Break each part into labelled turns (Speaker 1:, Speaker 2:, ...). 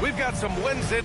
Speaker 1: We've got some Wednesday.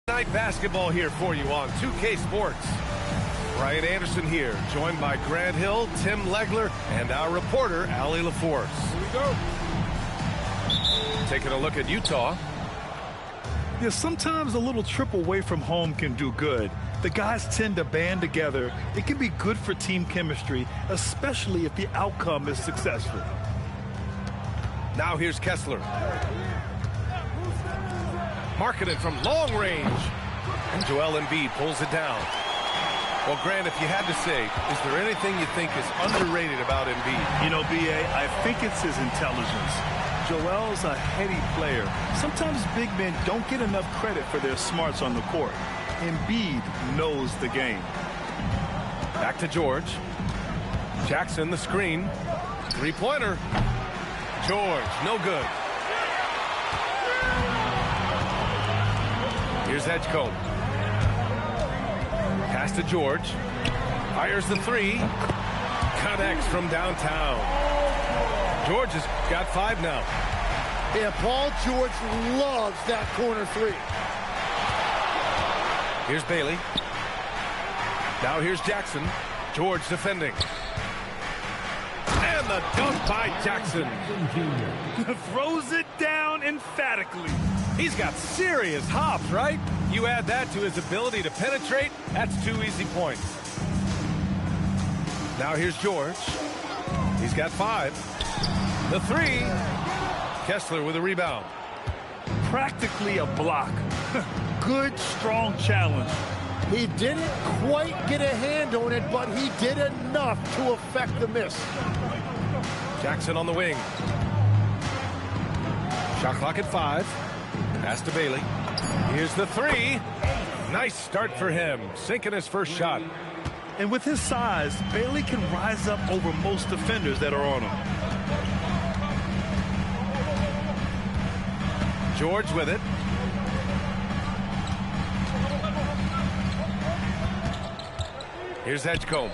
Speaker 1: Night basketball here for you on 2K Sports. Brian Anderson here, joined by Grant Hill, Tim Legler, and our reporter, Allie LaForce.
Speaker 2: Here we go.
Speaker 1: Taking a look at Utah.
Speaker 2: Yeah, sometimes a little trip away from home can do good. The guys tend to band together. It can be good for team chemistry, especially if the outcome is successful.
Speaker 1: Now here's Kessler. Marketed from long range. And Joel Embiid pulls it down. Well, Grant, if you had to say, is there anything you think is underrated about Embiid?
Speaker 2: You know, B.A., I think it's his intelligence. Joel's a heady player. Sometimes big men don't get enough credit for their smarts on the court. Embiid knows the game.
Speaker 1: Back to George. Jackson, the screen. Three-pointer. George, no good. Here's Edgecombe. Pass to George. Fires the three. Connects from downtown. George has got 5 now.
Speaker 3: Yeah, Paul George loves that corner three.
Speaker 1: Here's Bailey. Now here's Jackson. George defending. And the dunk by Jackson.
Speaker 2: Throws it down emphatically.
Speaker 1: He's got serious hops, right? You add that to his ability to penetrate, that's 2 easy points. Now here's George. He's got 5. The three. Kessler with a rebound.
Speaker 2: Practically a block. Good, strong challenge.
Speaker 3: He didn't quite get a hand on it, but he did enough to affect the miss.
Speaker 1: Jackson on the wing. Shot clock at 5. Pass to Bailey. Here's the three. Nice start for him. Sinking his first shot.
Speaker 2: And with his size, Bailey can rise up over most defenders that are on him.
Speaker 1: George with it. Here's Edgecombe.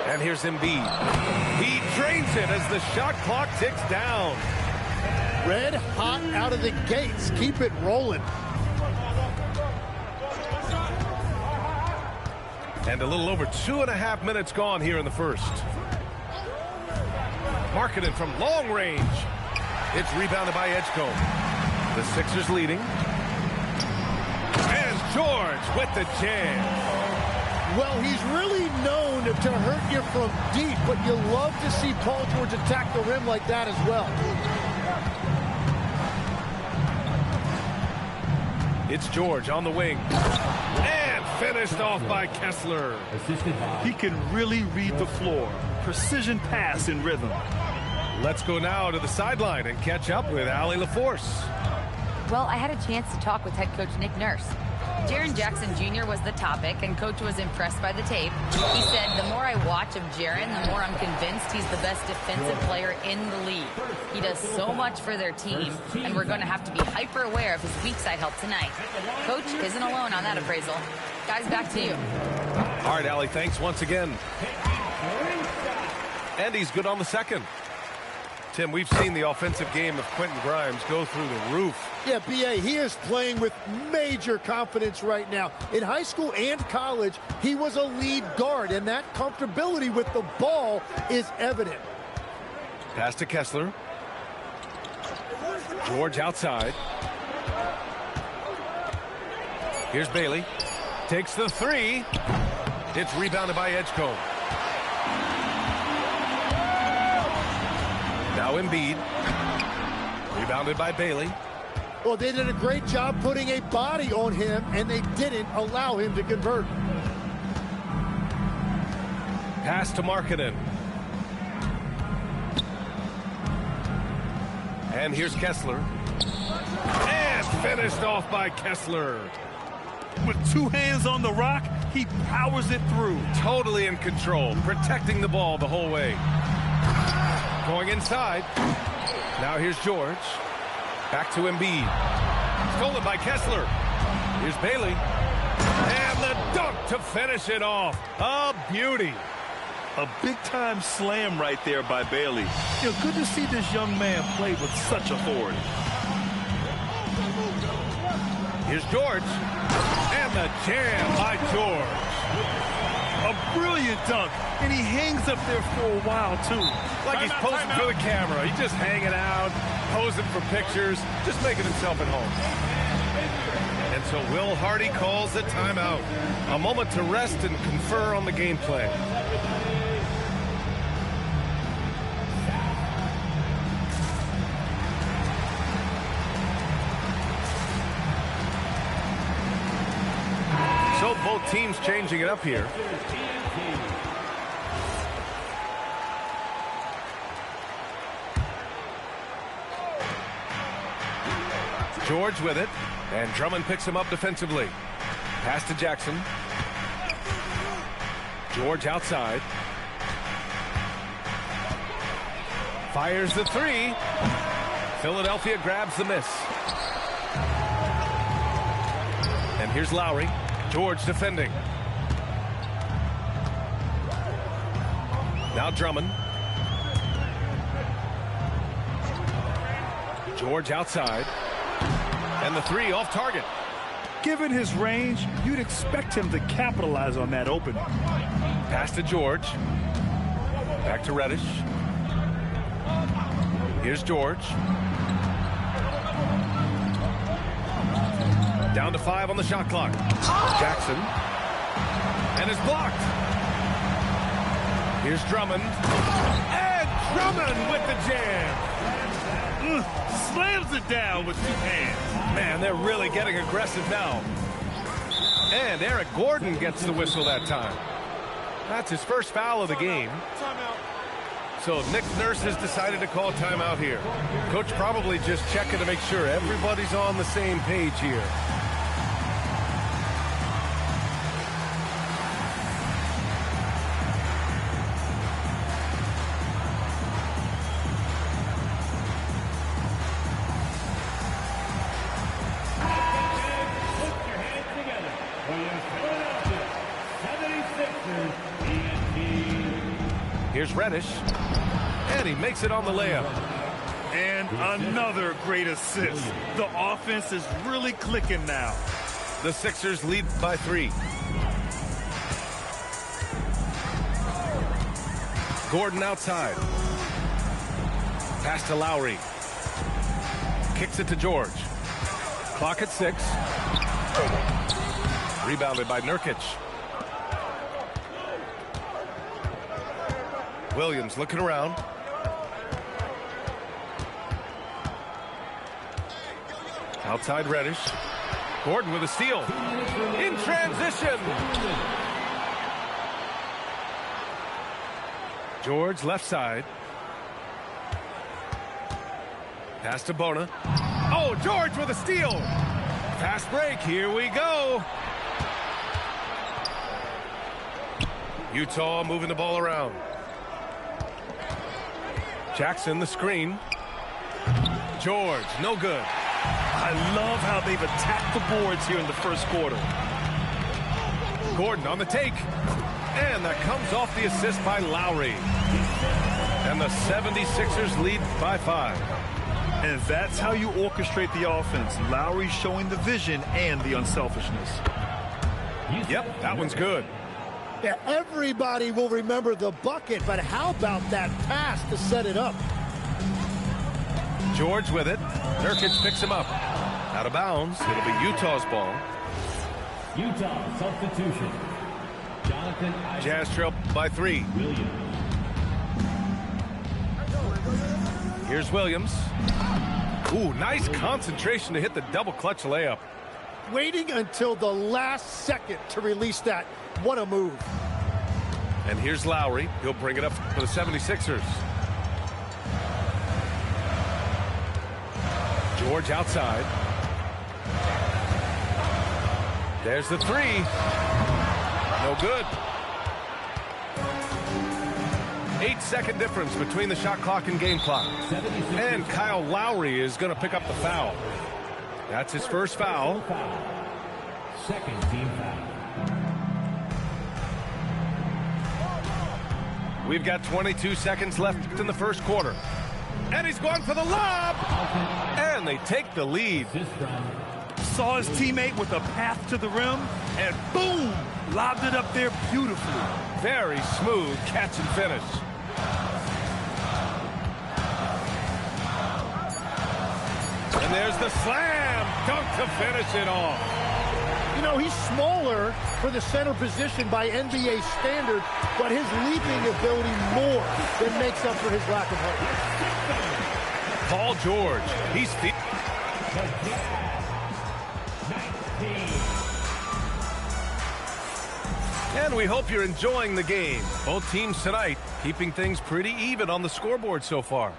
Speaker 1: And here's Embiid. He drains it as the shot clock ticks down.
Speaker 3: Red hot out of the gates. Keep it rolling.
Speaker 1: And a little over 2.5 minutes gone here in the first. Marketed from long range. It's rebounded by Edgecombe. The Sixers leading. And George with the jam.
Speaker 3: Well, he's really known to hurt you from deep, but you love to see Paul George attack the rim like that as well.
Speaker 1: It's George on the wing. And finished off by Kessler.
Speaker 2: He can really read the floor. Precision pass in rhythm.
Speaker 1: Let's go now to the sideline and catch up with Allie LaForce.
Speaker 4: Well, I had a chance to talk with head coach Nick Nurse. Jaren Jackson Jr. was the topic, and Coach was impressed by the tape. He said, the more I watch of Jaren, the more I'm convinced he's the best defensive player in the league. He does so much for their team, and we're going to have to be hyper aware of his weak side help tonight. Coach isn't alone on that appraisal. Guys, back to you.
Speaker 1: All right, Allie, thanks once again. And he's good on the second. Tim, we've seen the offensive game of Quentin Grimes go through the roof.
Speaker 3: Yeah, B.A., he is playing with major confidence right now. In high school and college, he was a lead guard, and that comfortability with the ball is evident.
Speaker 1: Pass to Kessler. George outside. Here's Bailey. Takes the three. It's rebounded by Edgecombe. Now Embiid. Rebounded by Bailey.
Speaker 3: Well, they did a great job putting a body on him, and they didn't allow him to convert.
Speaker 1: Pass to Markkanen. And here's Kessler. And finished off by Kessler.
Speaker 2: With two hands on the rock, he powers it through.
Speaker 1: Totally in control, protecting the ball the whole way. Going inside. Now here's George. Back to Embiid. Stolen by Kessler. Here's Bailey. And the dunk to finish it off. A beauty.
Speaker 2: A big-time slam right there by Bailey. You know, good to see this young man play with such authority.
Speaker 1: Here's George. And the jam by George.
Speaker 2: A brilliant dunk, and he hangs up there for a while, too.
Speaker 1: Like he's posing for the camera. He's just hanging out, posing for pictures, just making himself at home. And so Will Hardy calls the timeout. A moment to rest and confer on the game plan. So both teams changing it up here. George with it, and Drummond picks him up defensively. Pass to Jackson. George outside. Fires the three. Philadelphia grabs the miss. And here's Lowry. George defending. Now Drummond. George outside. And the three off target.
Speaker 2: Given his range, you'd expect him to capitalize on that opening.
Speaker 1: Pass to George. Back to Reddish. Here's George. Down to 5 on the shot clock. Jackson. And is blocked. Here's Drummond. And Drummond with the jam.
Speaker 2: Slams it down with two hands.
Speaker 1: Man, they're really getting aggressive now. And Eric Gordon gets the whistle that time. That's his first foul of the game. So Nick Nurse has decided to call timeout here. Coach probably just checking to make sure everybody's on the same page here. Here's Reddish, and he makes it on the layup.
Speaker 2: And another great assist. The offense is really clicking now.
Speaker 1: The Sixers lead by 3. Gordon outside. Pass to Lowry. Kicks it to George. Clock at 6. Rebounded by Nurkic. Williams looking around. Outside Reddish. Gordon with a steal. In transition. George left side. Pass to Bona. Oh, George with a steal. Fast break. Here we go. Utah moving the ball around. Jackson, the screen. George, no good.
Speaker 2: I love how they've attacked the boards here in the first quarter.
Speaker 1: Gordon on the take. And that comes off the assist by Lowry. And the 76ers lead by 5.
Speaker 2: And that's how you orchestrate the offense. Lowry showing the vision and the unselfishness.
Speaker 1: Yep, that one's good.
Speaker 3: Yeah, everybody will remember the bucket, but how about that pass to set it up?
Speaker 1: George with it. Nurkic picks him up. Out of bounds. It'll be Utah's ball.
Speaker 5: Utah substitution. Jonathan
Speaker 1: Jazz trail by 3.
Speaker 5: Williams.
Speaker 1: Here's Williams. Ooh, nice concentration to hit the double clutch layup.
Speaker 3: Waiting until the last second to release that. What a move.
Speaker 1: And here's Lowry. He'll bring it up for the 76ers. George outside. There's the 3. No good. 8-second difference between the shot clock and game clock. And Kyle Lowry is going to pick up the foul. That's his first foul.
Speaker 5: Second team foul.
Speaker 1: We've got 22 seconds left in the first quarter. And he's going for the lob. And they take the lead.
Speaker 2: Saw his teammate with a path to the rim, and boom, lobbed it up there beautifully.
Speaker 1: Very smooth catch and finish. And there's the slam dunk to finish it off.
Speaker 3: You know, he's smaller for the center position by NBA standard, but his leaping ability more than makes up for his lack of height.
Speaker 1: Paul George, he's and we hope you're enjoying the game. Both teams tonight keeping things pretty even on the scoreboard so far.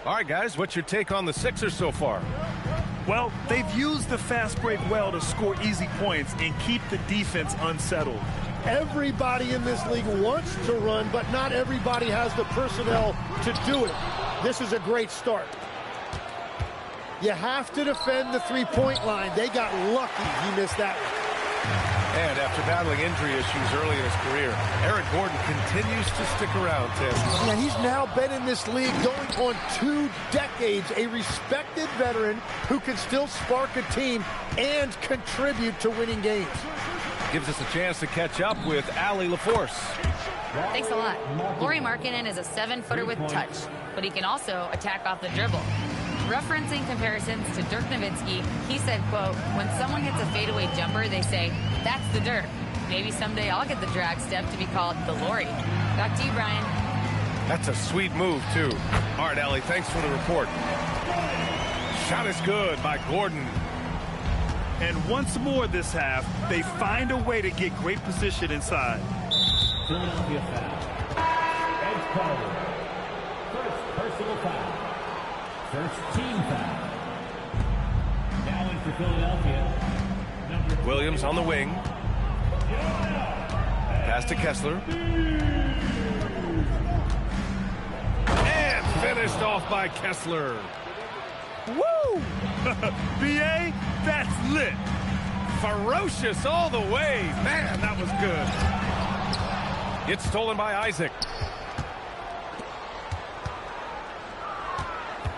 Speaker 1: All right, guys, what's your take on the Sixers so far?
Speaker 2: Well, they've used the fast break well to score easy points and keep the defense unsettled.
Speaker 3: Everybody in this league wants to run, but not everybody has the personnel to do it. This is a great start. You have to defend the three-point line. They got lucky he missed that one.
Speaker 1: And after battling injury issues early in his career, Eric Gordon continues to stick around, Tim.
Speaker 3: Yeah, he's now been in this league going on 2 decades, a respected veteran who can still spark a team and contribute to winning games.
Speaker 1: Gives us a chance to catch up with Allie LaForce.
Speaker 4: Thanks a lot. Lauri Markkanen is a 7-footer with touch, but he can also attack off the dribble. Referencing comparisons to Dirk Nowitzki, he said, quote, when someone hits a fadeaway jumper, they say, that's the Dirk. Maybe someday I'll get the drag step to be called the Lauri. Back to you, Brian.
Speaker 1: That's a sweet move, too. All right, Allie, thanks for the report. Shot is good by Gordon.
Speaker 2: And once more this half, they find a way to get great position inside.
Speaker 5: Philadelphia foul. Edge call. First personal foul. First team foul. Now in for Philadelphia.
Speaker 1: Williams on the wing. Pass to Kessler. And finished off by Kessler.
Speaker 2: Woo! BA, that's lit.
Speaker 1: Ferocious all the way. Man, that was good. It's stolen by Isaac.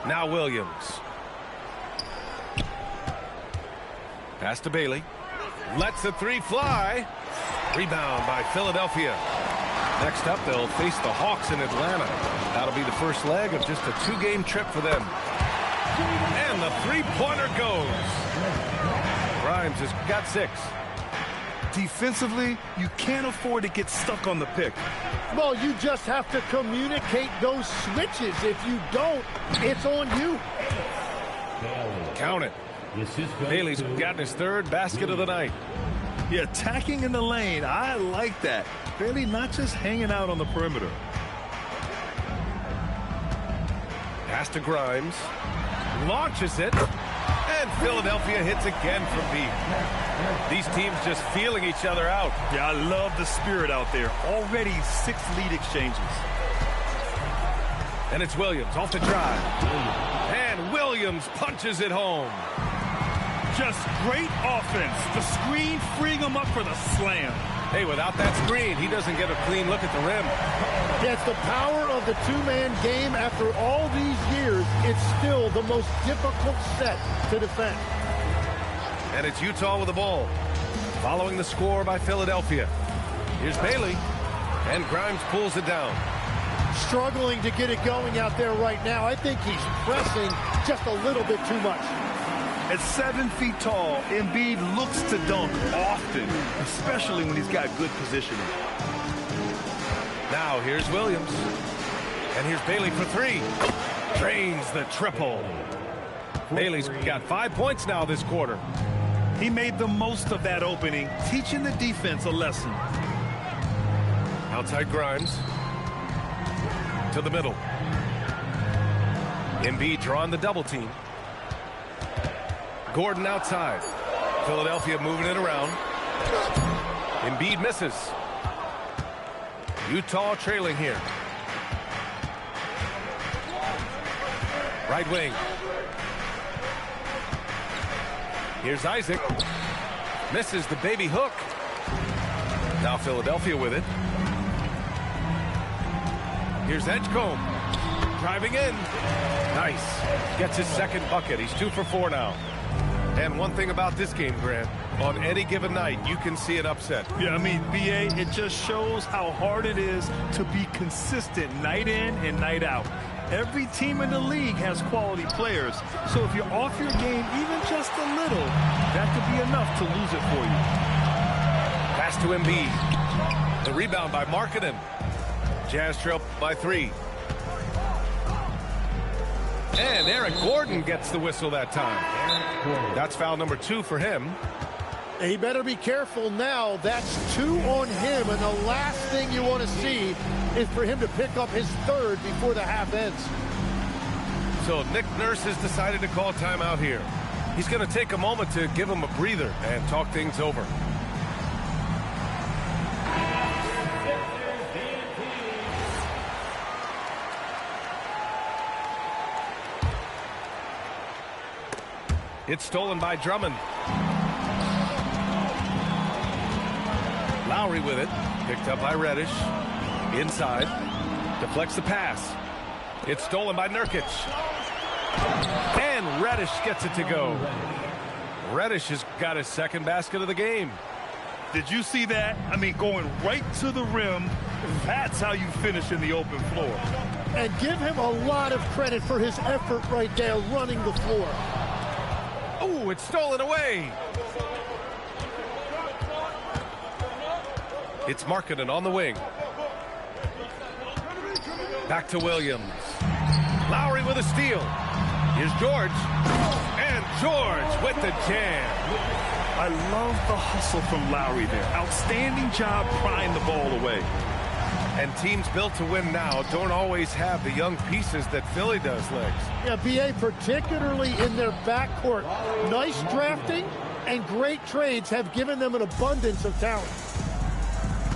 Speaker 1: Now Williams. Pass to Bailey. Lets the 3 fly. Rebound by Philadelphia. Next up, they'll face the Hawks in Atlanta. That'll be the first leg of just a 2-game trip for them. And the 3-pointer goes. Grimes has got 6.
Speaker 2: Defensively, you can't afford to get stuck on the pick.
Speaker 3: Well, you just have to communicate those switches. If you don't, it's on you.
Speaker 1: Count it. Bailey's gotten his 3rd basket of the night.
Speaker 2: Yeah, attacking in the lane. I like that. Bailey not just hanging out on the perimeter.
Speaker 1: Pass to Grimes. Launches it. And Philadelphia hits again from deep. These teams just feeling each other out.
Speaker 2: Yeah, I love the spirit out there. Already 6 lead exchanges.
Speaker 1: And it's Williams off the drive. And Williams punches it home.
Speaker 2: Just great offense. The screen freeing him up for the slam.
Speaker 1: Hey, without that screen, he doesn't get a clean look at the rim.
Speaker 3: It's the power of the two-man game. After all these years, it's still the most difficult set to defend.
Speaker 1: And it's Utah with the ball. Following the score by Philadelphia. Here's Bailey. And Grimes pulls it down.
Speaker 3: Struggling to get it going out there right now. I think he's pressing just a little bit too much.
Speaker 2: At 7 feet tall, Embiid looks to dunk often, especially when he's got good positioning.
Speaker 1: Now here's Williams. And here's Bailey for 3. Drains the triple. Bailey's got 5 points now this quarter.
Speaker 2: He made the most of that opening, teaching the defense a lesson.
Speaker 1: Outside Grimes. To the middle. Embiid drawing the double team. Gordon outside. Philadelphia moving it around. Embiid misses. Utah trailing here. Right wing. Here's Isaac. Misses the baby hook. Now Philadelphia with it. Here's Edgecombe. Driving in. Nice. Gets his second bucket. He's 2 for 4 now. And one thing about this game, Grant, on any given night, you can see an upset.
Speaker 2: Yeah, I mean, BA, it just shows how hard it is to be consistent night in and night out. Every team in the league has quality players. So if you're off your game even just a little, that could be enough to lose it for you.
Speaker 1: Pass to Embiid. The rebound by Markkanen. Jazz trail by 3. And Eric Gordon gets the whistle that time. That's foul number 2 for him.
Speaker 3: He better be careful now. That's 2 on him, and the last thing you want to see is for him to pick up his 3rd before the half ends.
Speaker 1: So Nick Nurse has decided to call timeout here. He's going to take a moment to give him a breather and talk things over. It's stolen by Drummond. Lowry with it. Picked up by Reddish. Inside. Deflects the pass. It's stolen by Nurkic. And Reddish gets it to go. Reddish has got his second basket of the game.
Speaker 2: Did you see that? I mean, going right to the rim. That's how you finish in the open floor.
Speaker 3: And give him a lot of credit for his effort right there running the floor.
Speaker 1: Oh, it's stolen away. It's Markkanen on the wing. Back to Williams. Lowry with a steal. Here's George. And George with the jam.
Speaker 2: I love the hustle from Lowry there. Outstanding job prying the ball away.
Speaker 1: And teams built to win now don't always have the young pieces that Philly does, Legs.
Speaker 3: Yeah, BA, particularly in their backcourt. Nice drafting and great trades have given them an abundance of talent.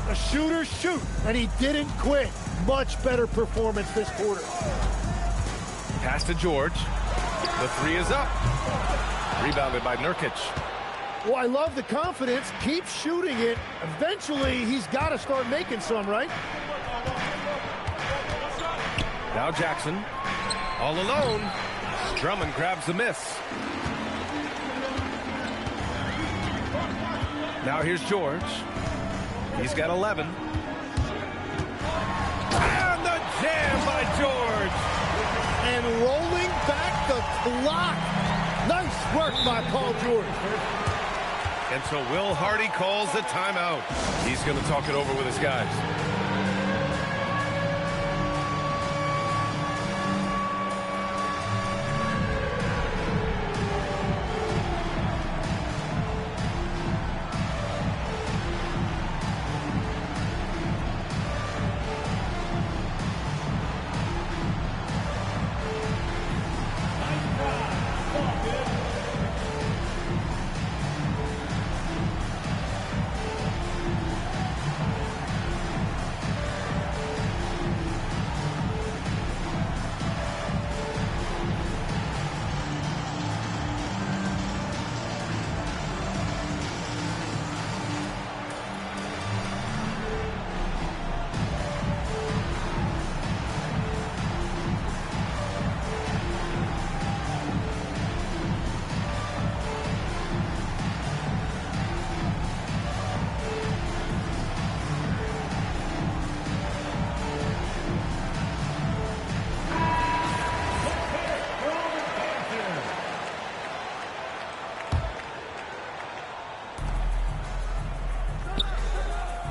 Speaker 3: The shooters shoot, and he didn't quit. Much better performance this quarter.
Speaker 1: Pass to George. The 3 is up. Rebounded by Nurkic.
Speaker 3: Well, I love the confidence. Keep shooting it. Eventually, he's got to start making some, right?
Speaker 1: Now Jackson. All alone. Drummond grabs the miss. Now here's George. He's got 11. And the jam by George.
Speaker 3: And rolling back the clock. Nice work by Paul George.
Speaker 1: And so Will Hardy calls the timeout. He's going to talk it over with his guys.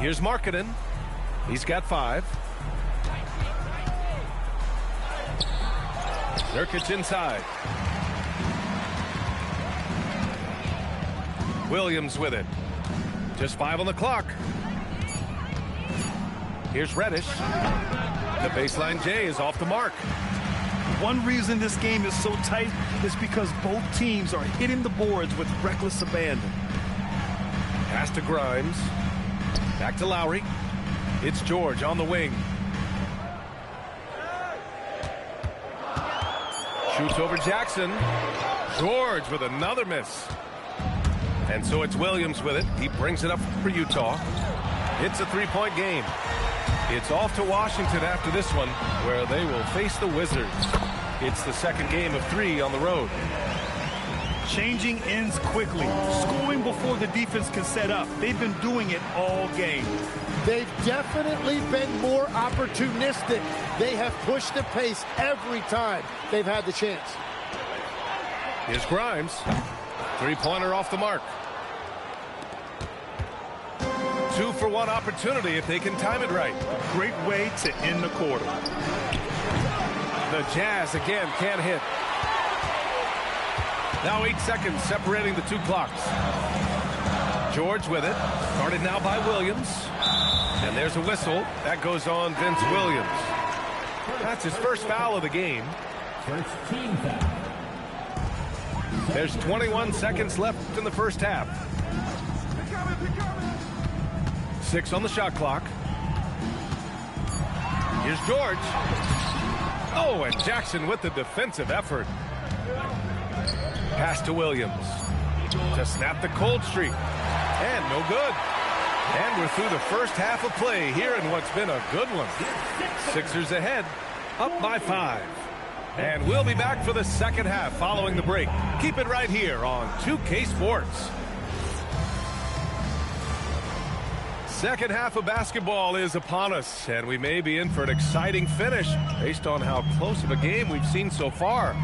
Speaker 1: Here's Markkanen. He's got 5. Nurkic inside. Williams with it. Just 5 on the clock. Here's Reddish. The baseline J is off the mark.
Speaker 2: One reason this game is so tight is because both teams are hitting the boards with reckless abandon.
Speaker 1: Pass to Grimes. Back to Lowry. It's George on the wing. Shoots over Jackson. George with another miss. And so it's Williams with it. He brings it up for Utah. It's a 3-point game. It's off to Washington after this one, where they will face the Wizards. It's the second game of 3 on the road.
Speaker 2: Changing ends quickly. Scoring before the defense can set up. They've been doing it all game.
Speaker 3: They've definitely been more opportunistic. They have pushed the pace every time they've had the chance.
Speaker 1: Here's Grimes. 3-pointer off the mark. 2-for-1 opportunity if they can time it right.
Speaker 2: Great way to end the quarter.
Speaker 1: The Jazz again can't hit. Now 8 seconds separating the 2 clocks. George with it. Guarded now by Williams. And there's a whistle. That goes on Vince Williams. That's his first foul of the game.
Speaker 5: First team foul.
Speaker 1: There's 21 seconds left in the first half. 6 on the shot clock. Here's George. Oh, and Jackson with the defensive effort. Pass to Williams to snap the cold streak. And no good. And we're through the first half of play here in what's been a good one. Sixers ahead, up by 5. And we'll be back for the second half following the break. Keep it right here on 2K Sports. Second half of basketball is upon us, and we may be in for an exciting finish based on how close of a game we've seen so far.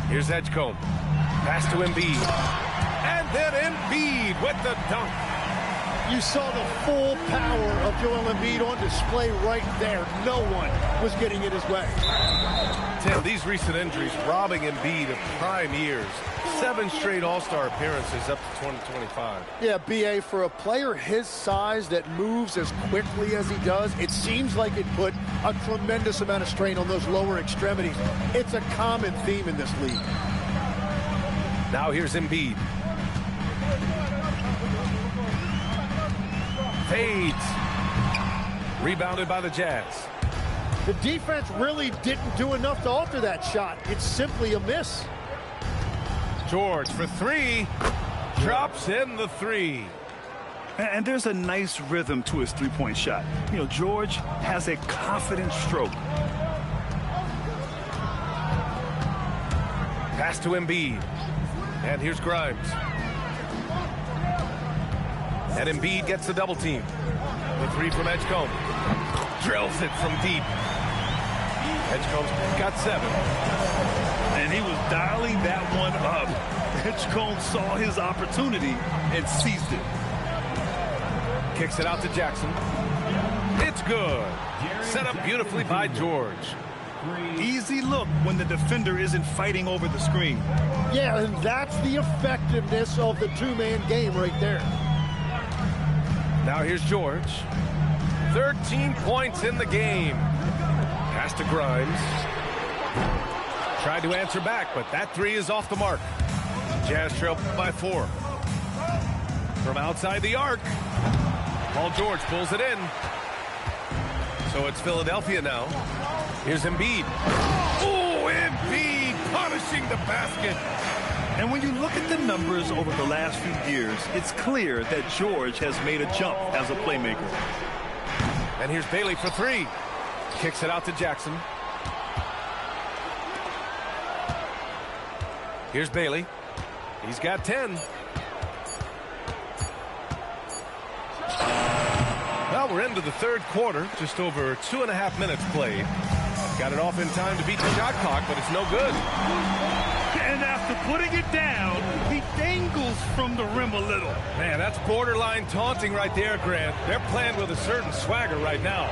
Speaker 1: Here's Edgecombe. Pass to Embiid. And then Embiid with the dunk.
Speaker 3: You saw the full power of Joel Embiid on display right there. No one was getting in his way.
Speaker 1: Tim, these recent injuries robbing Embiid of prime years. 7 straight All-Star appearances up to 2025.
Speaker 3: Yeah, B.A., for a player his size that moves as quickly as he does, it seems like it put a tremendous amount of strain on those lower extremities. It's a common theme in this league.
Speaker 1: Now here's Embiid. Fades. Rebounded by the Jazz.
Speaker 3: The defense really didn't do enough to alter that shot. It's simply a miss.
Speaker 1: George for 3. Drops in the 3.
Speaker 2: And there's a nice rhythm to his three-point shot. You know, George has a confident stroke.
Speaker 1: Pass to Embiid. And here's Grimes. And Embiid gets the double team. The 3 from Edgecombe. Drills it from deep. Edgecombe's got 7.
Speaker 2: And he was dialing that one up. Edgecombe saw his opportunity and seized it.
Speaker 1: Kicks it out to Jackson. It's good. Set up beautifully by George.
Speaker 2: Easy look when the defender isn't fighting over the screen.
Speaker 3: Yeah, and that's the effectiveness of the two-man game right there.
Speaker 1: Now here's George. 13 points in the game. Pass to Grimes. Tried to answer back, but that 3 is off the mark. Jazz trail by 4. From outside the arc. Paul George pulls it in. So it's Philadelphia now. Here's Embiid. Oh, Embiid punishing the basket.
Speaker 2: And when you look at the numbers over the last few years, it's clear that George has made a jump as a playmaker.
Speaker 1: And here's Bailey for 3. Kicks it out to Jackson. Here's Bailey. He's got 10. Well, we're into the third quarter. Just over 2.5 minutes played. Got it off in time to beat the shot clock, but it's no good.
Speaker 2: And after to putting it down, he dangles from the rim a little.
Speaker 1: Man, that's borderline taunting right there, Grant. They're playing with a certain swagger right now.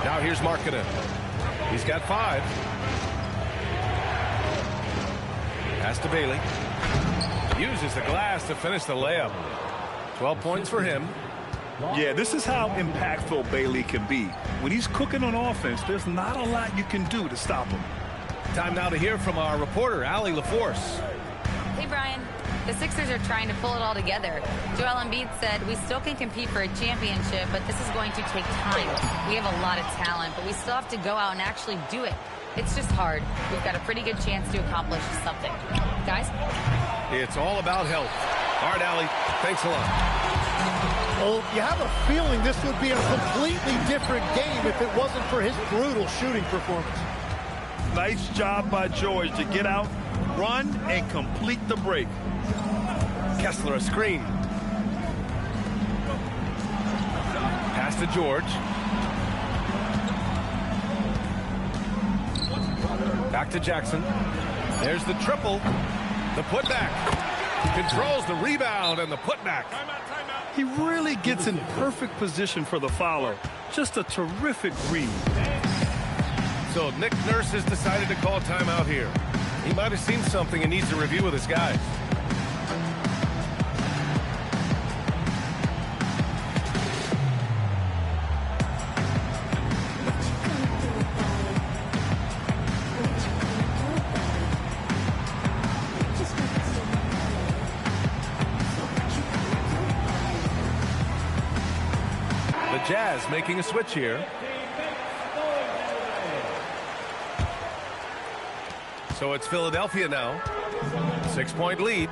Speaker 1: Now here's Markkanen. He's got 5. Pass to Bailey. Uses the glass to finish the layup. 12 points for him.
Speaker 2: Yeah, this is how impactful Bailey can be. When he's cooking on offense, there's not a lot you can do to stop him.
Speaker 1: Time now to hear from our reporter, Allie LaForce.
Speaker 4: Hey, Brian. The Sixers are trying to pull it all together. Joel Embiid said, we still can compete for a championship, but this is going to take time. We have a lot of talent, but we still have to go out and actually do it. It's just hard. We've got a pretty good chance to accomplish something. Guys?
Speaker 1: It's all about health. All right, Allie. Thanks a lot.
Speaker 3: Well, you have a feeling this would be a completely different game if it wasn't for his brutal shooting performance.
Speaker 2: Nice job by George to get out, run, and complete the break.
Speaker 1: Kessler a screen. Pass to George. Back to Jackson. There's the triple. The putback. Controls the rebound and the putback.
Speaker 2: He really gets in perfect position for the follow. Just a terrific read.
Speaker 1: So Nick Nurse has decided to call timeout here. He might have seen something and needs to review with his guys. The Jazz making a switch here. So it's Philadelphia now. 6-point lead.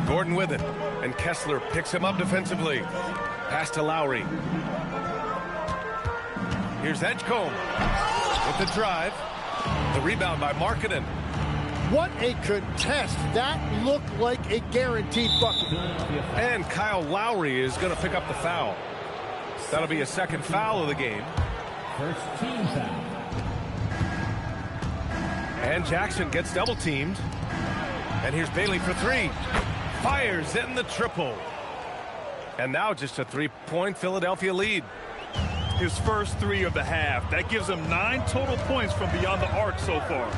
Speaker 1: Gordon with it. And Kessler picks him up defensively. Pass to Lowry. Here's Edgecombe with the drive. The rebound by Markkanen.
Speaker 3: What a contest. That looked like a guaranteed bucket.
Speaker 1: And Kyle Lowry is going to pick up the foul. That'll be a second foul of the game.
Speaker 5: First team foul.
Speaker 1: And Jackson gets double teamed. And here's Bailey for 3. Fires in the triple. And now just a 3-point Philadelphia lead.
Speaker 2: His first 3 of the half. That gives him 9 total points from beyond the arc so far.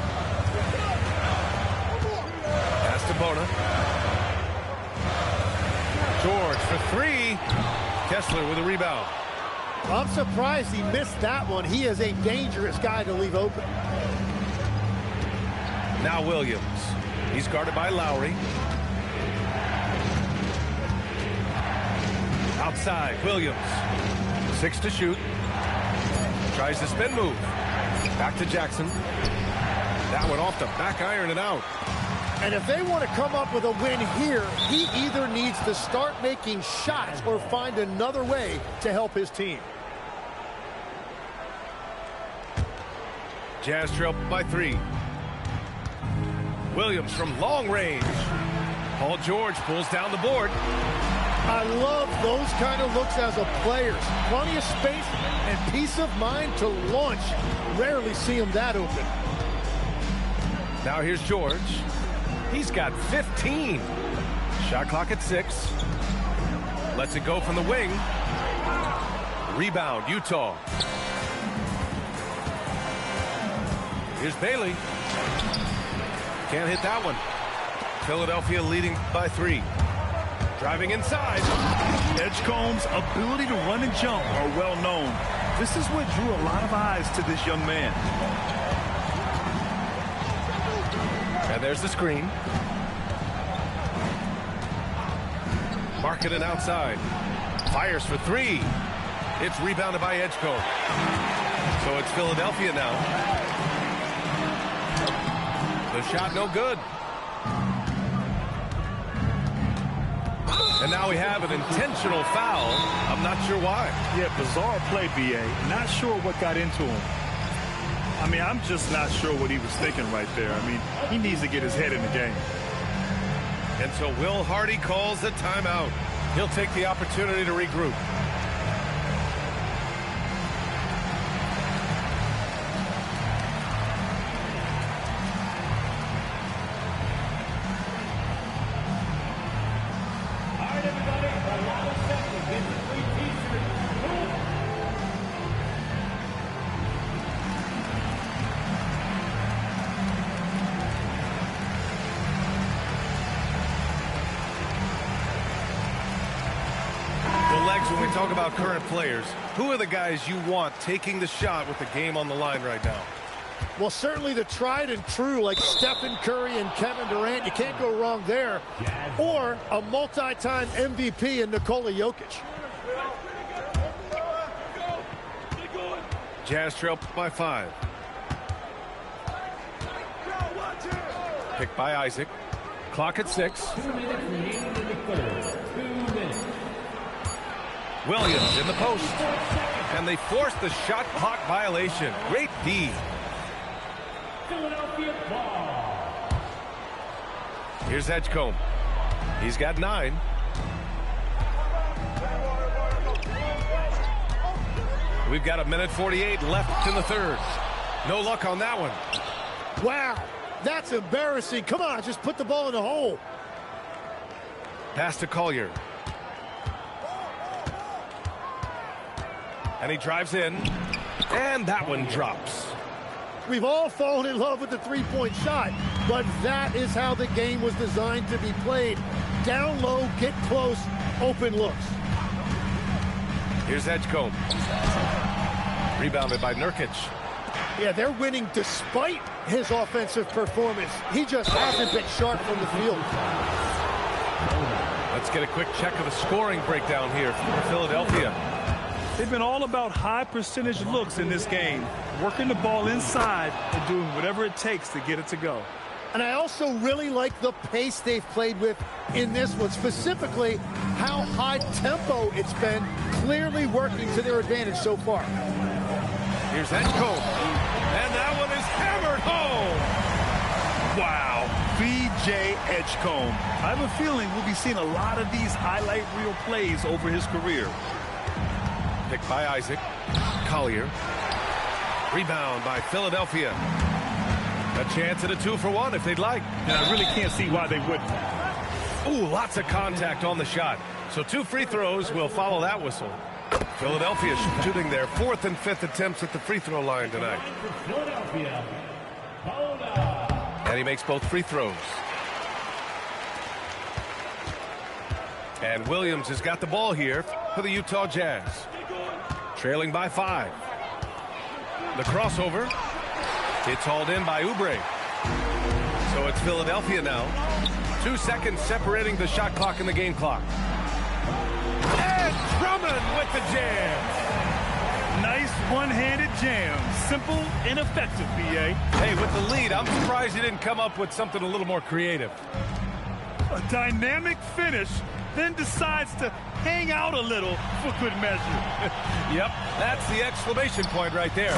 Speaker 1: Pass to Bona. George for 3. Kessler with a rebound.
Speaker 3: I'm surprised he missed that one. He is a dangerous guy to leave open.
Speaker 1: Now Williams. He's guarded by Lowry. Outside, Williams. 6 to shoot. Tries the spin move. Back to Jackson. That one off the back iron and out.
Speaker 3: And if they want to come up with a win here, he either needs to start making shots or find another way to help his team.
Speaker 1: Jazz trail by 3. Williams from long range. Paul George pulls down the board.
Speaker 3: I love those kind of looks as a player. Plenty of space and peace of mind to launch. Rarely see him that open.
Speaker 1: Now here's George. He's got 15. Shot clock at 6. Lets it go from the wing. Rebound, Utah. Here's Bailey. Can't hit that one. Philadelphia leading by 3. Driving inside.
Speaker 2: Edgecombe's ability to run and jump are well known. This is what drew a lot of eyes to this young man.
Speaker 1: And there's the screen. Markkanen outside. Fires for 3. It's rebounded by Edgecombe. So it's Philadelphia now. The shot no good. And now we have an intentional foul. I'm not sure why.
Speaker 2: Yeah, bizarre play, B.A. Not sure what got into him. I mean, I'm just not sure what he was thinking right there. I mean, he needs to get his head in the game.
Speaker 1: And so Will Hardy calls the timeout. He'll take the opportunity to regroup. we talk about current players, who are the guys you want taking the shot with the game on the line right now?
Speaker 3: Well, certainly the tried and true like Stephen Curry and Kevin Durant. You can't go wrong there. Or a multi-time MVP in Nikola Jokic.
Speaker 1: Jazz trail by 5. Picked by Isaac. Clock at 6.
Speaker 5: 2 minutes remaining in the third. 2 minutes.
Speaker 1: Williams in the post. And they forced the shot clock violation. Great D.
Speaker 5: Philadelphia ball.
Speaker 1: Here's Edgecombe. He's got 9. We've got 1:48 left in the third. No luck on that one.
Speaker 3: Wow, that's embarrassing. Come on, just put the ball in the hole.
Speaker 1: Pass to Collier. And he drives in. And that one drops.
Speaker 3: We've all fallen in love with the three-point shot, but that is how the game was designed to be played. Down low, get close, open looks.
Speaker 1: Here's Edgecombe. Rebounded by Nurkic.
Speaker 3: Yeah, they're winning despite his offensive performance. He just hasn't been sharp from the field.
Speaker 1: Let's get a quick check of the scoring breakdown here for Philadelphia.
Speaker 2: They've been all about high percentage looks in this game, working the ball inside and doing whatever it takes to get it to go.
Speaker 3: And I also really like the pace they've played with in this one, specifically how high tempo it's been, clearly working to their advantage so far.
Speaker 1: Here's Edgecombe. And that one is hammered home.
Speaker 2: Wow, B.J. Edgecombe. I have a feeling we'll be seeing a lot of these highlight reel plays over his career.
Speaker 1: Picked by Isaac. Collier. Rebound by Philadelphia. A chance at a 2-for-1 if they'd like.
Speaker 2: And I really can't see why they wouldn't.
Speaker 1: Ooh, lots of contact on the shot. So 2 free throws will follow that whistle. Philadelphia shooting their 4th and 5th attempts at the free throw line tonight.
Speaker 5: Philadelphia.
Speaker 1: And he makes both free throws. And Williams has got the ball here for the Utah Jazz. Trailing by 5. The crossover. It's hauled in by Oubre. So it's Philadelphia now. 2 seconds separating the shot clock and the game clock. And Drummond with the jam.
Speaker 2: Nice one-handed jam. Simple and effective, B.A.
Speaker 1: Hey, with the lead, I'm surprised he didn't come up with something a little more creative.
Speaker 2: A dynamic finish, then decides to hang out a little for good measure.
Speaker 1: Yep, that's the exclamation point right there.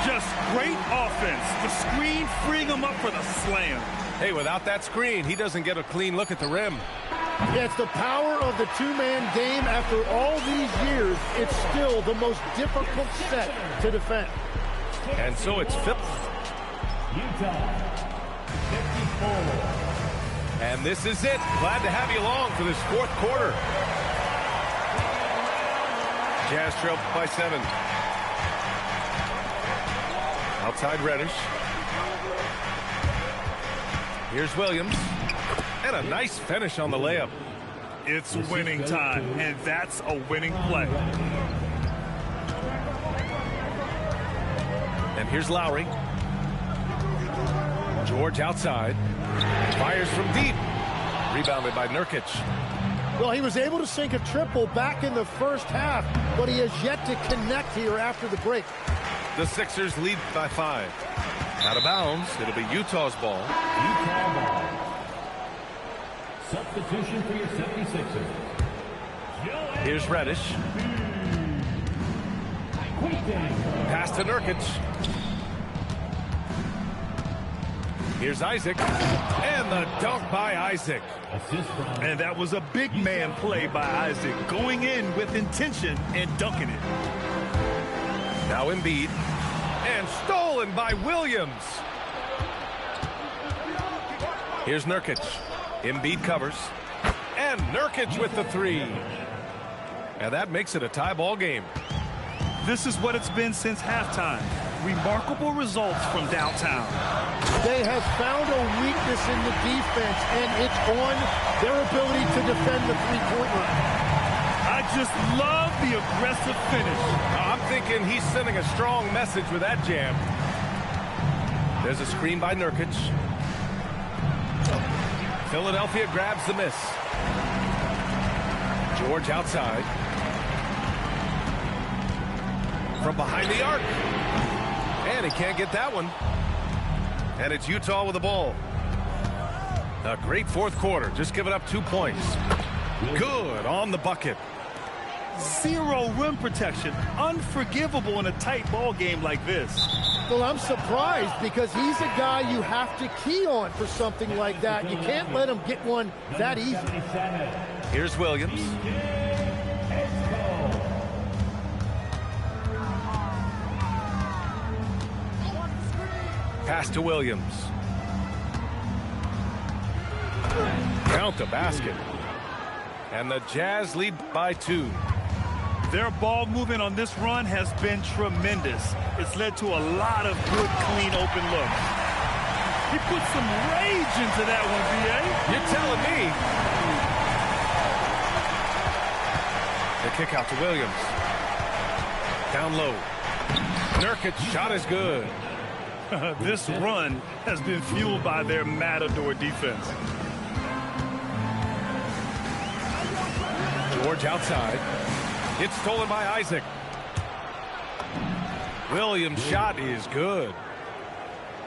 Speaker 2: Just great offense. The screen freeing him up for the slam.
Speaker 1: Hey, without that screen, he doesn't get a clean look at the rim.
Speaker 3: Yeah, it's the power of the two-man game. After all these years, it's still the most difficult set to defend.
Speaker 1: And so it's Phil.
Speaker 5: Utah. 54.
Speaker 1: And this is it. Glad to have you along for this 4th quarter. Jazz trail by 7. Outside Reddish. Here's Williams. And a nice finish on the layup.
Speaker 2: It's winning time, and that's a winning play.
Speaker 1: And here's Lowry. George outside. Fires from deep. Rebounded by Nurkic.
Speaker 3: Well, he was able to sink a triple back in the first half, but he has yet to connect here after the break.
Speaker 1: The Sixers lead by 5. Out of bounds. It'll be Utah's ball.
Speaker 5: Utah ball. Substitution for your 76ers.
Speaker 1: Here's Reddish. Pass to Nurkic. Here's Isaac. And the dunk by Isaac.
Speaker 2: And that was a big man play by Isaac, going in with intention and dunking it.
Speaker 1: Now Embiid. And stolen by Williams. Here's Nurkic. Embiid covers. And Nurkic with the 3. And that makes it a tie ball game.
Speaker 2: This is what it's been since halftime. Remarkable results from downtown.
Speaker 3: They have found a weakness in the defense, and it's on their ability to defend the three-point line.
Speaker 2: I just love the aggressive finish.
Speaker 1: I'm thinking he's sending a strong message with that jam. There's a screen by Nurkic. Philadelphia grabs the miss. George outside. From behind the arc. And he can't get that one. And it's Utah with the ball. A great fourth quarter. Just giving up 2 points. Good on the bucket.
Speaker 2: Zero rim protection. Unforgivable in a tight ball game like this.
Speaker 3: Well, I'm surprised because he's a guy you have to key on for something like that. You can't let him get one that easy.
Speaker 1: Here's Williams. Pass to Williams. Count the basket. And the Jazz lead by 2.
Speaker 2: Their ball movement on this run has been tremendous. It's led to a lot of good, clean, open looks. He put some rage into that one, B.A.
Speaker 1: You're telling me. The kick out to Williams. Down low. Nurkic's shot is good.
Speaker 2: This run has been fueled by their Matador defense.
Speaker 1: George outside. It's stolen by Isaac. Williams' shot is good.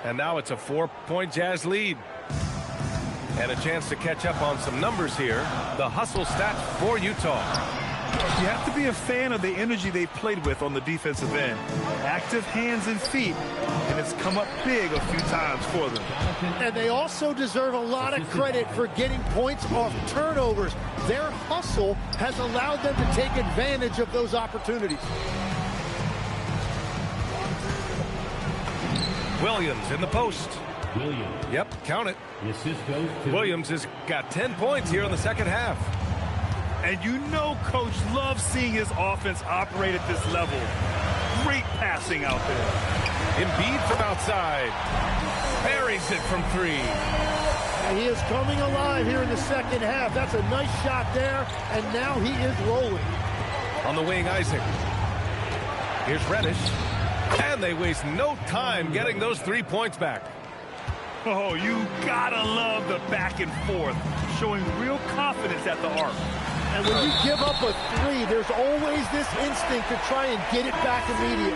Speaker 1: And now it's a 4-point Jazz lead. And a chance to catch up on some numbers here. The hustle stats for Utah.
Speaker 2: You have to be a fan of the energy they played with on the defensive end. Active hands and feet, and it's come up big a few times for them.
Speaker 3: And they also deserve a lot of credit for getting points off turnovers. Their hustle has allowed them to take advantage of those opportunities.
Speaker 1: Williams in the post.
Speaker 5: Williams.
Speaker 1: Yep, count it.
Speaker 5: The assist goes to
Speaker 1: Williams has got 10 points here in the second half.
Speaker 2: And you know Coach loves seeing his offense operate at this level. Great passing out there.
Speaker 1: Embiid from outside. Buries it from 3.
Speaker 3: And he is coming alive here in the second half. That's a nice shot there, and now he is rolling.
Speaker 1: On the wing, Isaac. Here's Reddish. And they waste no time getting those 3 points back.
Speaker 2: Oh, you gotta love the back and forth, showing real confidence at the arc.
Speaker 3: And when you give up a 3, there's always this instinct to try and get it back immediately.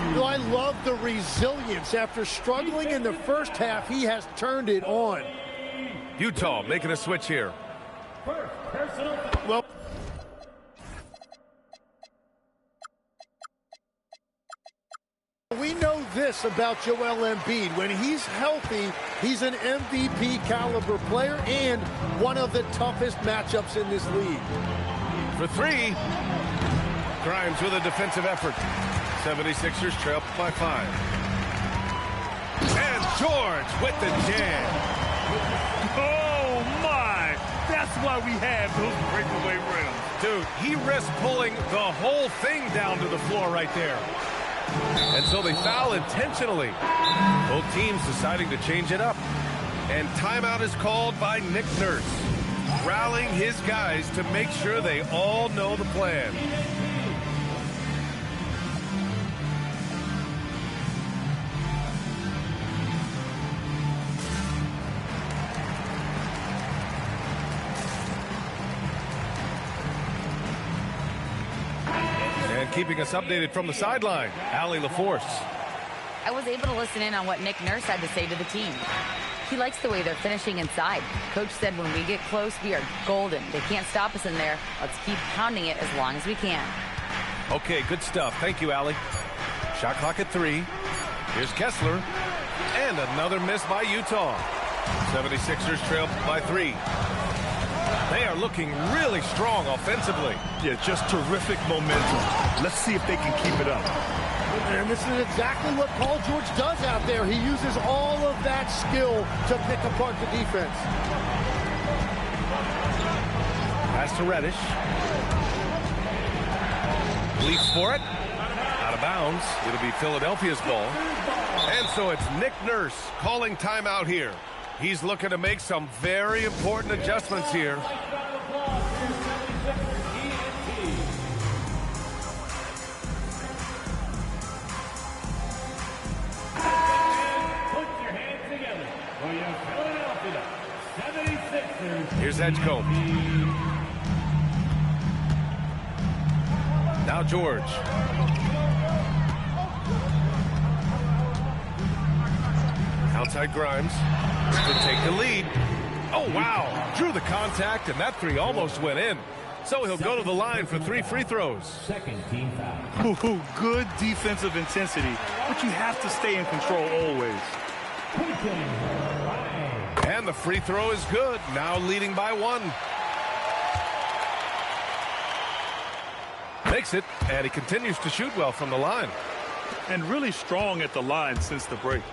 Speaker 3: You know, I love the resilience. After struggling in the first half, he has turned it on.
Speaker 1: Utah making a switch here.
Speaker 3: Well, we know this about Joel Embiid. When he's healthy, he's an MVP caliber player and one of the toughest matchups in this league.
Speaker 1: For 3. Grimes with a defensive effort. 76ers trail by 5. And George with the jam.
Speaker 2: Oh, my! That's why we have those breakaway rims.
Speaker 1: Dude, he risked pulling the whole thing down to the floor right there. And so they foul intentionally. Both teams deciding to change it up. And timeout is called by Nick Nurse, rallying his guys to make sure they all know the plan. And keeping us updated from the sideline, Allie LaForce.
Speaker 4: I was able to listen in on what Nick Nurse had to say to the team. He likes the way they're finishing inside. Coach said when we get close, we are golden. They can't stop us in there. Let's keep pounding it as long as we can.
Speaker 1: Okay, good stuff. Thank you, Allie. Shot clock at 3. Here's Kessler. And another miss by Utah. 76ers trail by 3. They are looking really strong offensively.
Speaker 2: Yeah, just terrific momentum. Let's see if they can keep it up.
Speaker 3: And this is exactly what Paul George does out there. He uses all of that skill to pick apart the defense.
Speaker 1: Pass to Reddish. Leaps for it. Out of bounds. It'll be Philadelphia's ball. And so it's Nick Nurse calling timeout here. He's looking to make some very important adjustments here. Edgecombe. Now George. Outside Grimes to take the lead. Oh, wow. Drew the contact, and that three almost went in. So he'll go to the line for 3 free throws.
Speaker 5: Second team foul.
Speaker 2: Good defensive intensity, but you have to stay in control always.
Speaker 1: And the free throw is good. Now leading by 1. Makes it, and he continues to shoot well from the line.
Speaker 2: And really strong at the line since the break.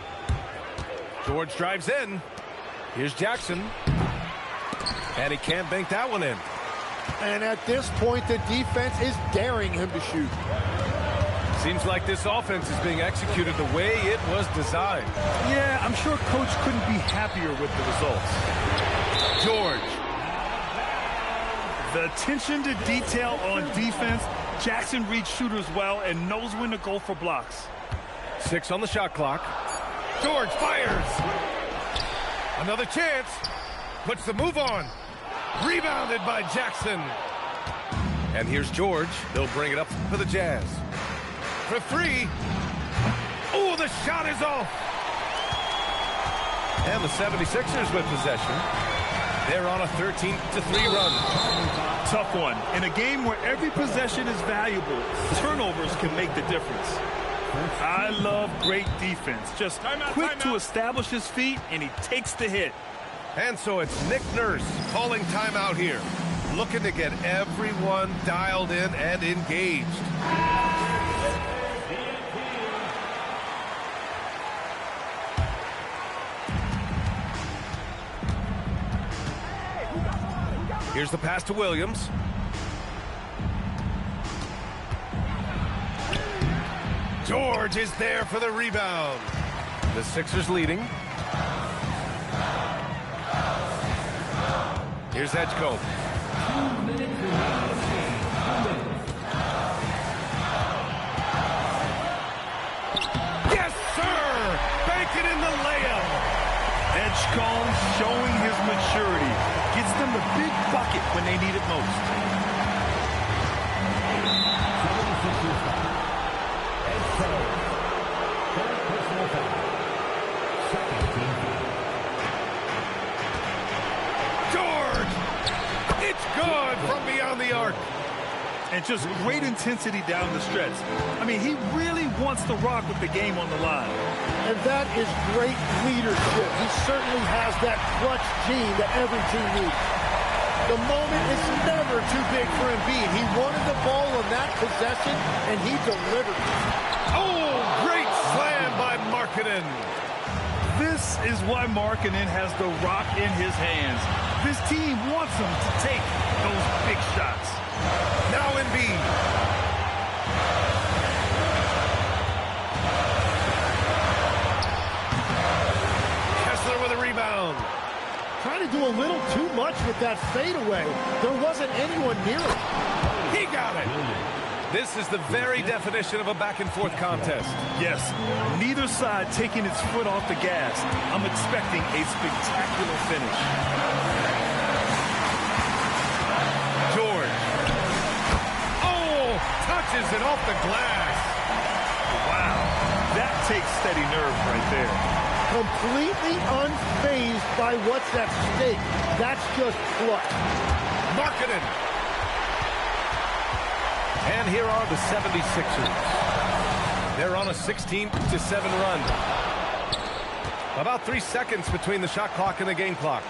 Speaker 1: George drives in. Here's Jackson. And he can't bank that one in.
Speaker 3: And at this point, the defense is daring him to shoot.
Speaker 1: Seems like this offense is being executed the way it was designed.
Speaker 2: Yeah, I'm sure Coach couldn't be happier with the results.
Speaker 1: George.
Speaker 2: The attention to detail on defense. Jackson reads shooters well and knows when to go for blocks.
Speaker 1: 6 on the shot clock. George fires. Another chance. Puts the move on. Rebounded by Jackson. And here's George. They'll bring it up for the Jazz. For 3. Oh, the shot is off. And the 76ers with possession. They're on a 13-3 run.
Speaker 2: Tough one. In a game where every possession is valuable, turnovers can make the difference. I love great defense. Just quick to establish his feet, and he takes the hit.
Speaker 1: And so it's Nick Nurse calling timeout here. Looking to get everyone dialed in and engaged. Here's the pass to Williams. George is there for the rebound. The Sixers leading. Here's Edgecombe. Yes, sir! Bank it in the layup.
Speaker 2: Edgecombe showing his maturity. Gets them the big bucket when they need it most.
Speaker 1: George! It's good from beyond the arc.
Speaker 2: And just great intensity down the stretch. I mean, he really wants to rock with the game on the line.
Speaker 3: And that is great leadership. He certainly has that clutch gene that every team needs. The moment is never too big for Embiid. He wanted the ball on that possession, and he delivered.
Speaker 1: Oh, great slam by Markkanen.
Speaker 2: This is why Markkanen has the rock in his hands. This team wants him to take those big shots.
Speaker 1: Now Embiid. Kessler with a rebound.
Speaker 3: Trying to do a little too much with that fadeaway. There wasn't anyone near it.
Speaker 1: He got it. This is the very definition of a back-and-forth contest.
Speaker 2: Yes, neither side taking its foot off the gas. I'm expecting a spectacular finish.
Speaker 1: George. Oh, touches it off the glass.
Speaker 2: Wow, that takes steady nerve right there.
Speaker 3: Completely unfazed by what's at stake. That's just clutch.
Speaker 1: Markkanen. And here are the 76ers. They're on a 16-7 run. About 3 seconds between the shot clock and the game clock.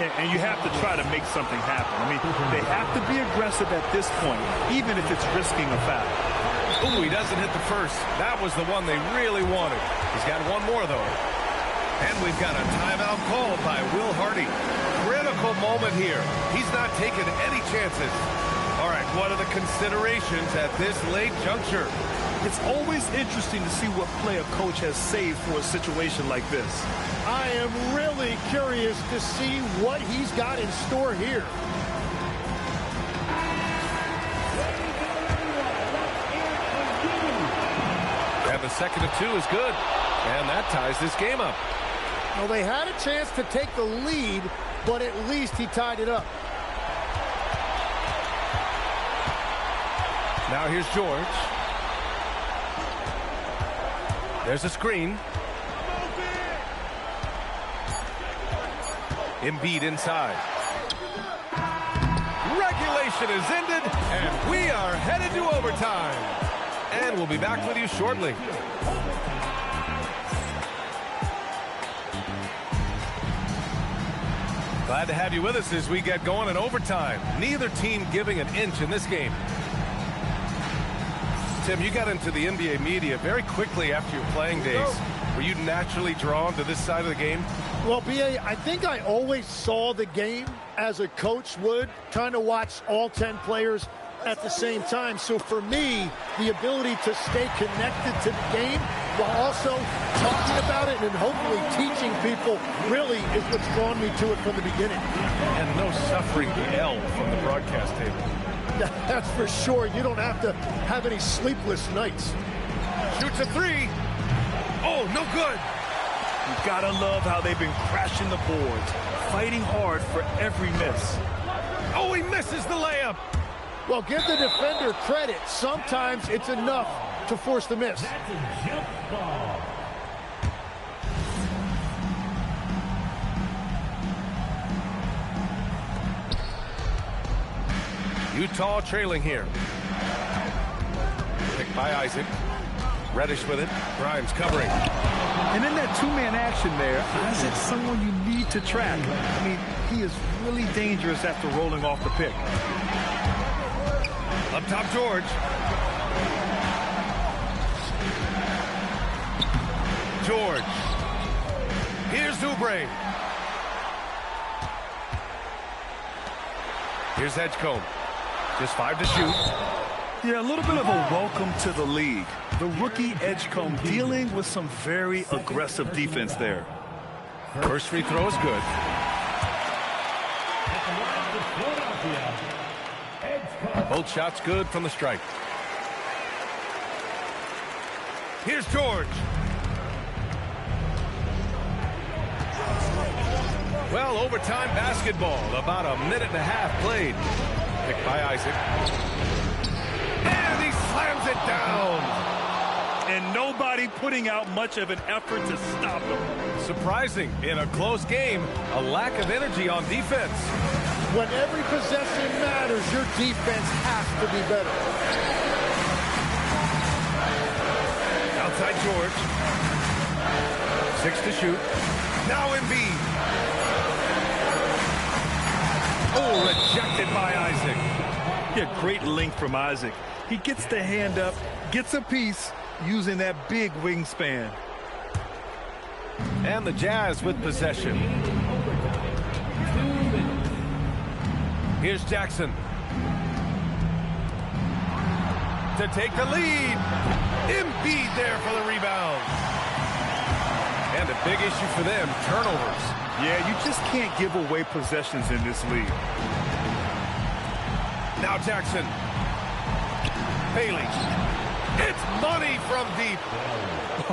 Speaker 2: Yeah, and you have to try to make something happen. I mean, they have to be aggressive at this point, even if it's risking a foul.
Speaker 1: Ooh, he doesn't hit the first. That was the one they really wanted. He's got one more, though. And we've got a timeout called by Will Hardy. Critical moment here. He's not taking any chances. All right, what are the considerations at this late juncture?
Speaker 2: It's always interesting to see what play a coach has saved for a situation like this.
Speaker 3: I am really curious to see what he's got in store here.
Speaker 1: And the second of 2 is good. And that ties this game up.
Speaker 3: Well, they had a chance to take the lead, but at least he tied it up.
Speaker 1: Now here's George. There's a screen. Embiid inside. Regulation is ended, and we are headed to overtime. And we'll be back with you shortly. Glad to have you with us as we get going in overtime. Neither team giving an inch in this game. Tim, you got into the NBA media very quickly after your playing days. Were you naturally drawn to this side of the game?
Speaker 3: Well, B.A., I think I always saw the game as a coach would, trying to watch all 10 players at the same time. So for me, the ability to stay connected to the game while also talking about it and hopefully teaching people really is what's drawn me to it from the beginning.
Speaker 1: And no suffering yelled from the broadcast table.
Speaker 3: That's for sure. You don't have to have any sleepless nights.
Speaker 1: Shoots a three. Oh, no good.
Speaker 2: You gotta love how they've been crashing the boards, fighting hard for every miss.
Speaker 1: Oh, he misses the layup.
Speaker 3: Well, give the defender credit. Sometimes it's enough to force the miss.
Speaker 5: That's a jump ball.
Speaker 1: Utah trailing here. Picked by Isaac. Reddish with it. Grimes covering.
Speaker 2: And in that two-man action there, Isaac's someone you need to track. I mean, he is really dangerous after rolling off the pick.
Speaker 1: Up top, George. George. Here's Oubre. Here's Edgecombe. Just 5 to shoot.
Speaker 2: Yeah, a little bit of a welcome to the league. The rookie Edgecombe dealing with some very aggressive defense there.
Speaker 1: First free throw is good. Both shots good from the stripe. Here's George. Well, overtime basketball. About a minute and a half played. Picked by Isaac. And he slams it down.
Speaker 2: And nobody putting out much of an effort to stop him.
Speaker 1: Surprising. In a close game, a lack of energy on defense.
Speaker 3: When every possession matters, your defense has to be better.
Speaker 1: Outside George. 6 to shoot. Now Embiid. Oh, rejected by Isaac.
Speaker 2: Yeah, great length from Isaac. He gets the hand up, gets a piece, using that big wingspan.
Speaker 1: And the Jazz with possession. Here's Jackson. To take the lead. Embiid there for the rebound. And a big issue for them, turnovers.
Speaker 2: Yeah, you just can't give away possessions in this league.
Speaker 1: Now Jackson. Bailey. It's money from deep.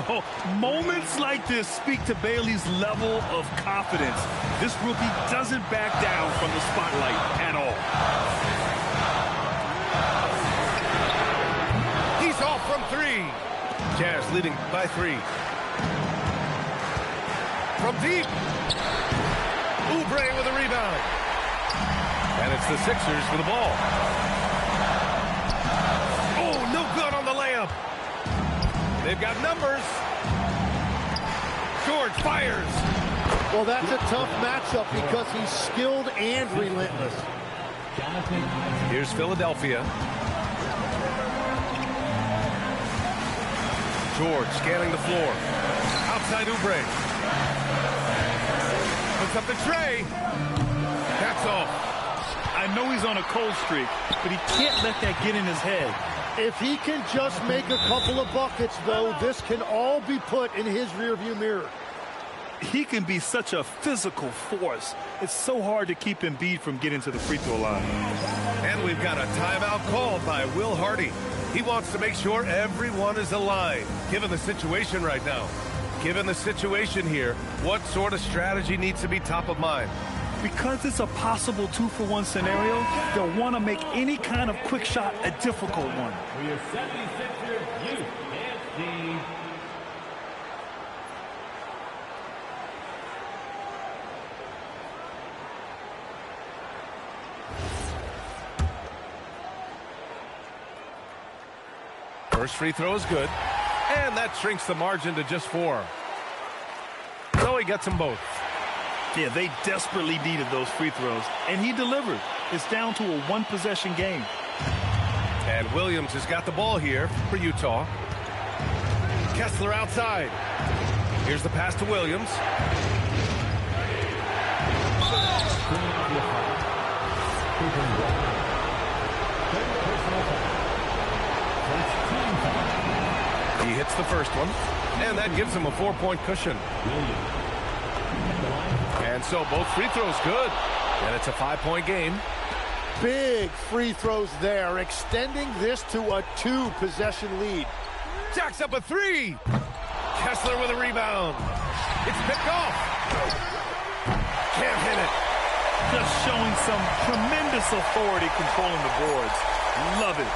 Speaker 2: Oh, moments like this speak to Bailey's level of confidence. This rookie doesn't back down from the spotlight at all.
Speaker 1: He's off from 3. Jazz leading by 3. From deep. Oubre with a rebound. And it's the Sixers with the ball. Oh, no good on the layup. They've got numbers. George fires.
Speaker 3: Well, that's a tough matchup because he's skilled and relentless.
Speaker 1: Here's Philadelphia. George scanning the floor. Outside Oubre. Puts up the tray. That's off.
Speaker 2: I know he's on a cold streak, but he can't let that get in his head.
Speaker 3: If he can just make a couple of buckets, though, this can all be put in his rearview mirror.
Speaker 2: He can be such a physical force. It's so hard to keep Embiid from getting to the free throw line.
Speaker 1: And we've got a timeout called by Will Hardy. He wants to make sure everyone is aligned, given the situation right now. Given the situation here, what sort of strategy needs to be top of mind?
Speaker 2: Because it's a possible 2-for-1 scenario, they'll want to make any kind of quick shot a difficult one.
Speaker 5: For your 76er, you and Steve.
Speaker 1: First free throw is good, and that shrinks the margin to just 4. So he gets them both.
Speaker 2: Yeah, they desperately needed those free throws, and he delivered. It's down to a one-possession game.
Speaker 1: And Williams has got the ball here for Utah. Kessler outside. Here's the pass to Williams. He hits the first one, and that gives him a 4-point cushion. And so both free throws good, and it's a 5-point game.
Speaker 3: Big free throws there, extending this to a 2-possession lead.
Speaker 1: Jacks up a 3. Kessler with a rebound. It's picked off. Can't hit it.
Speaker 2: Just showing some tremendous authority controlling the boards. Love it.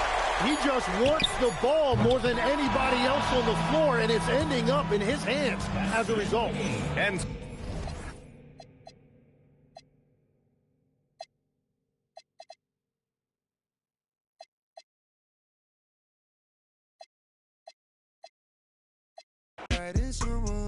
Speaker 3: He just wants the ball more than anybody else on the floor, and it's ending up in his hands as a result.
Speaker 1: And
Speaker 6: Riding someone